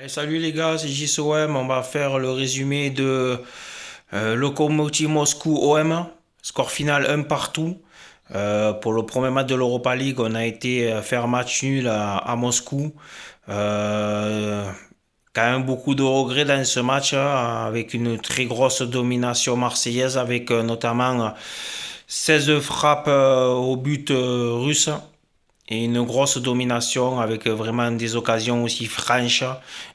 Allez, salut les gars, c'est JSOM. On va faire le résumé de Lokomotiv Moscou OM. Score final un partout. Pour le premier match de l'Europa League, on a été faire match nul à Moscou. Euh, Quand même beaucoup de regrets dans ce match, hein, avec une très grosse domination marseillaise, avec notamment 16 frappes au but russe et une grosse domination avec vraiment des occasions aussi franches.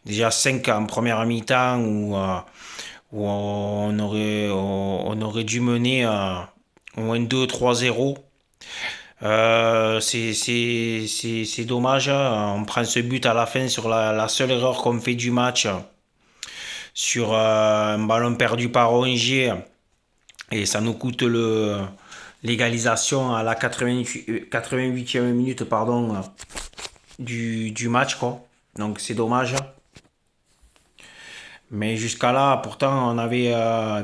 Déjà 5 en première mi-temps où on aurait dû mener au moins 2-3-0. C'est dommage, hein. On prend ce but à la fin sur la seule erreur qu'on fait du match, sur un ballon perdu par Rongier, et ça nous coûte l'égalisation à la 88e minute, pardon, du match, quoi. Donc c'est dommage. Mais jusqu'à là, pourtant, on avait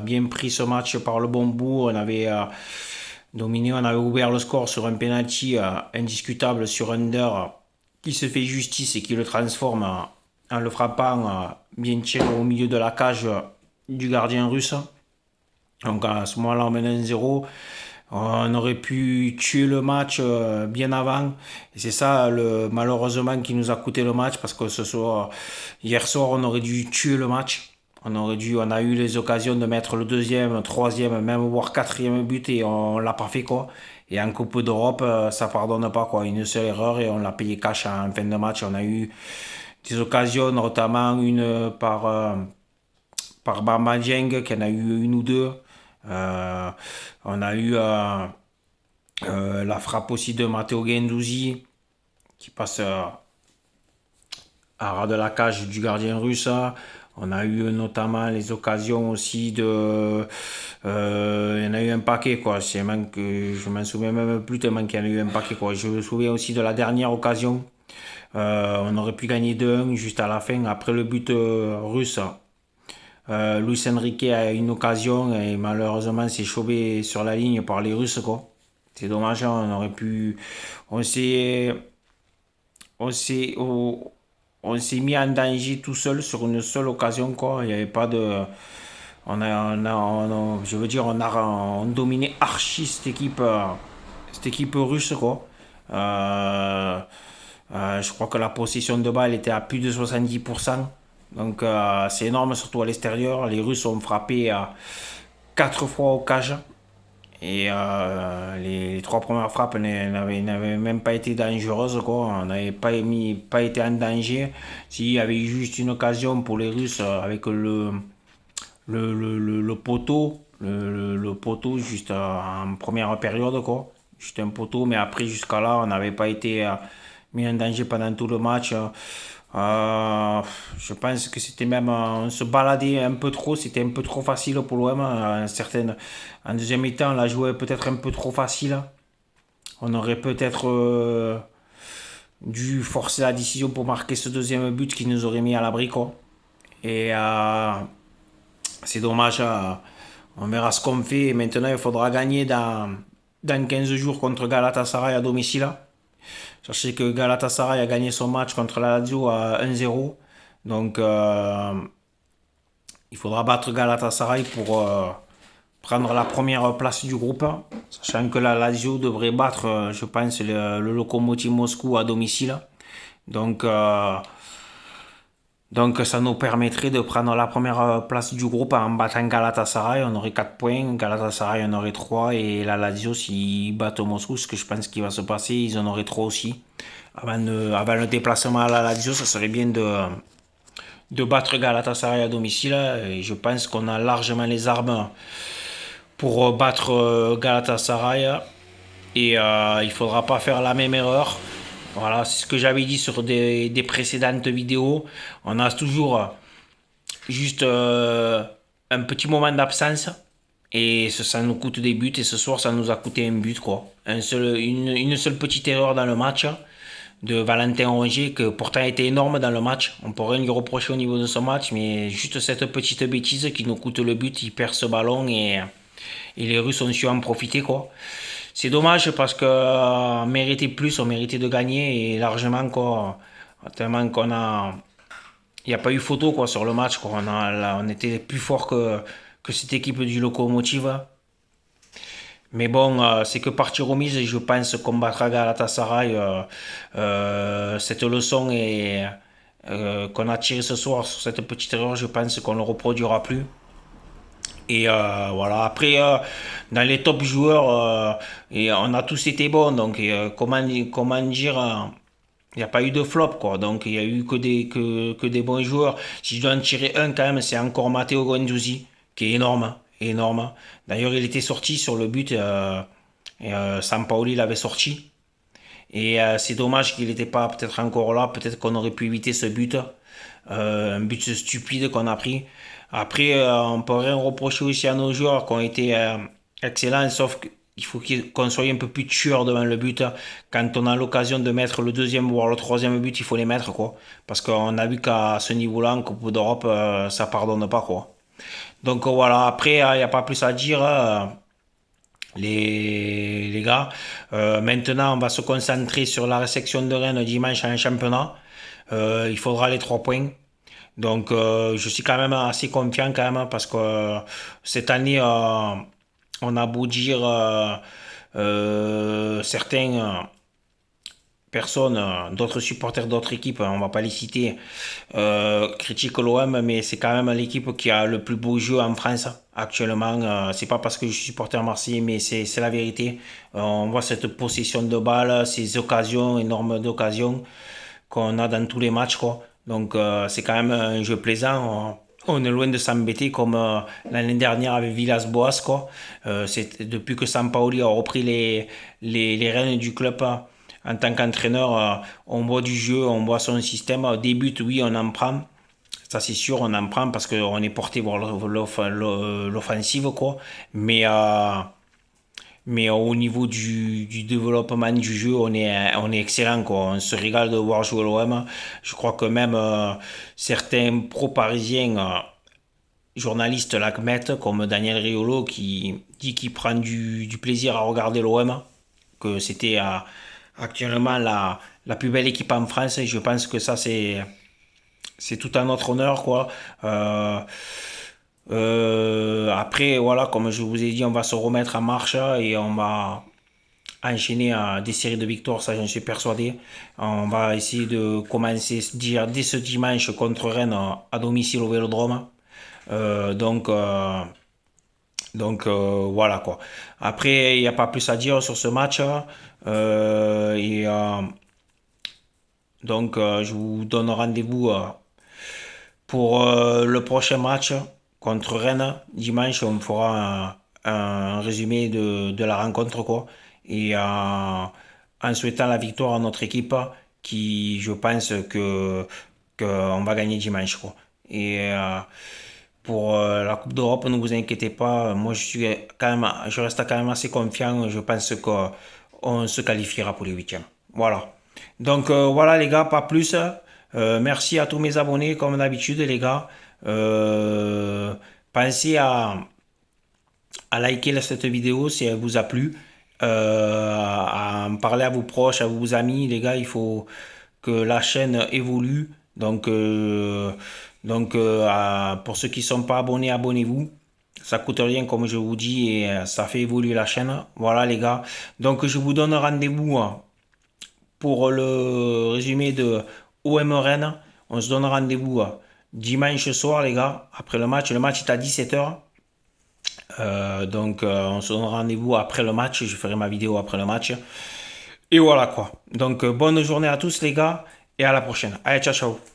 bien pris ce match par le bon bout. On avait dominé, on avait ouvert le score sur un penalty indiscutable sur Under qui se fait justice et qui le transforme en le frappant bien tiré au milieu de la cage du gardien russe. Donc à ce moment-là, on mène 1-0. On aurait pu tuer le match bien avant. Et c'est ça, malheureusement, qui nous a coûté le match. Parce que hier soir, on aurait dû tuer le match. On a eu les occasions de mettre le deuxième, troisième, même voire quatrième but et on l'a pas fait, quoi. Et en Coupe d'Europe, ça pardonne pas, quoi. Une seule erreur et on l'a payé cash en fin de match. On a eu des occasions, notamment une par Bamba Dieng, qui en a eu une ou deux. Euh, on a eu la frappe aussi de Matteo Guendouzi qui passe à ras de la cage du gardien russe. On a eu notamment les occasions aussi de. Il y en a eu un paquet, quoi. C'est même que je m'en souviens même plus tellement qu'il y en a eu un paquet, quoi. Je me souviens aussi de la dernière occasion. On aurait pu gagner 2-1 juste à la fin, après le but russe. Luis Enrique a une occasion et malheureusement s'est chauvé sur la ligne par les Russes, quoi. C'est dommage, hein, on aurait pu. On s'est. On s'est. On s'est mis en danger tout seul sur une seule occasion, quoi. Il n'y avait pas de. Je veux dire, on dominait archi cette équipe russe, quoi. Euh, je crois que la possession de balle était à plus de 70%. Donc c'est énorme, surtout à l'extérieur. Les Russes ont frappé 4 fois au cage. Et les trois premières frappes n'avaient même pas été dangereuses, quoi. On n'avait pas été en danger. S'il y avait eu juste une occasion pour les Russes avec le poteau, le poteau juste en première période, quoi. Juste un poteau, mais après jusqu'à là, on n'avait pas été mis en danger pendant tout le match. Euh, je pense que c'était même, on se baladait un peu trop, c'était un peu trop facile pour l'OM. En deuxième mi-temps, on l'a joué peut-être un peu trop facile. On aurait peut-être dû forcer la décision pour marquer ce deuxième but qui nous aurait mis à l'abri, quoi. Et c'est dommage, on verra ce qu'on fait. Maintenant, il faudra gagner dans 15 jours contre Galatasaray à domicile. Sachez que Galatasaray a gagné son match contre la Lazio à 1-0. Donc, il faudra battre Galatasaray pour prendre la première place du groupe. Sachant que la Lazio devrait battre, je pense, le Lokomotiv Moscou à domicile. Donc, euh, donc ça nous permettrait de prendre la première place du groupe en battant Galatasaray. On aurait 4 points, Galatasaray en aurait 3 et la Lazio, s'ils battent Moscou, ce que je pense qu'il va se passer, ils en auraient 3 aussi. Avant le déplacement à la Lazio, ça serait bien de battre Galatasaray à domicile. Et je pense qu'on a largement les armes pour battre Galatasaray. Et il ne faudra pas faire la même erreur. Voilà, c'est ce que j'avais dit sur des précédentes vidéos. On a toujours juste un petit moment d'absence et ça nous coûte des buts. Et ce soir, ça nous a coûté un but, quoi. Une seule petite erreur dans le match de Valentin Rongier, que pourtant était énorme dans le match. On pourrait lui reprocher au niveau de ce match, mais juste cette petite bêtise qui nous coûte le but. Il perd ce ballon et les Russes ont su en profiter, quoi. C'est dommage parce que on méritait plus, on méritait de gagner et largement, quoi. Tellement qu'on a il n'y a pas eu photo quoi, sur le match. Quoi. On était plus fort que cette équipe du Lokomotiv. Mais bon, c'est que partie remise et je pense combattre à Galatasaray. Cette leçon qu'on a tirée ce soir sur cette petite erreur, je pense qu'on ne le reproduira plus. Et voilà, après, dans les top joueurs, et on a tous été bons. Donc, comment dire, il n'y a pas eu de flop, quoi. Donc, il n'y a eu que des bons joueurs. Si je dois en tirer un, quand même, c'est encore Matteo Guendouzi, qui est énorme. Hein, énorme. D'ailleurs, il était sorti sur le but. Sampaoli l'avait sorti. Et c'est dommage qu'il n'était pas peut-être encore là. Peut-être qu'on aurait pu éviter ce but. Un but stupide qu'on a pris. Après, on peut rien reprocher aussi à nos joueurs qui ont été excellents, sauf qu'il faut qu'on soit un peu plus tueur devant le but. Quand on a l'occasion de mettre le deuxième voire le troisième but, il faut les mettre, quoi. Parce qu'on a vu qu'à ce niveau-là, en Coupe d'Europe, ça pardonne pas, quoi. Donc voilà, après, il n'y a pas plus à dire. Les gars, maintenant on va se concentrer sur la réception de Rennes dimanche en championnat. Il faudra les 3 points. Donc je suis quand même assez confiant quand même parce que cette année on a beau dire certains personnes, d'autres supporters d'autres équipes, on va pas les citer, critiquent l'OM, mais c'est quand même l'équipe qui a le plus beau jeu en France actuellement. C'est pas parce que je suis supporter marseillais, mais c'est la vérité. On voit cette possession de balle, ces occasions, énormes d'occasions qu'on a dans tous les matchs, quoi. Donc c'est quand même un jeu plaisant. On est loin de s'embêter comme l'année dernière avec Villas-Boas, quoi. C'est depuis que Sampaoli a repris les rênes du club en tant qu'entraîneur, on voit du jeu, on voit son système. Au début, oui, on en prend. Ça, c'est sûr, on en prend parce qu'on est porté vers l'offensive, quoi. Mais au niveau du développement du jeu, on est excellent, quoi. On se régale de voir jouer l'OM. Je crois que même certains pro-parisiens, journalistes l'admettent, comme Daniel Riolo, qui dit qu'il prend du plaisir à regarder l'OM, que c'était actuellement la plus belle équipe en France. Et je pense que ça, c'est tout à notre honneur, quoi. Après, voilà, comme je vous ai dit, on va se remettre en marche et on va enchaîner des séries de victoires, ça j'en suis persuadé. On va essayer de commencer dès ce dimanche contre Rennes à domicile au Vélodrome. Donc, voilà quoi. Après, il n'y a pas plus à dire sur ce match. Et donc, je vous donne rendez-vous pour le prochain match contre Rennes. Dimanche, on fera un résumé de la rencontre, quoi. Et en souhaitant la victoire à notre équipe, qui, je pense qu'on va gagner dimanche, quoi. Et pour la Coupe d'Europe, ne vous inquiétez pas. Moi, je reste quand même assez confiant. Je pense qu'on se qualifiera pour les huitièmes. Voilà. Donc voilà les gars, pas plus. Merci à tous mes abonnés comme d'habitude les gars. Pensez à liker cette vidéo si elle vous a plu. À en parler à vos proches, à vos amis. Les gars, il faut que la chaîne évolue. Donc, pour ceux qui ne sont pas abonnés, abonnez-vous. Ça coûte rien comme je vous dis et ça fait évoluer la chaîne. Voilà les gars. Donc je vous donne rendez-vous pour le résumé de OM Rennes. On se donne rendez-vous dimanche soir les gars, après le match. Le match est à 17h. Donc on se donne rendez-vous après le match. Je ferai ma vidéo après le match. Et voilà quoi. Donc bonne journée à tous les gars et à la prochaine. Allez, ciao ciao.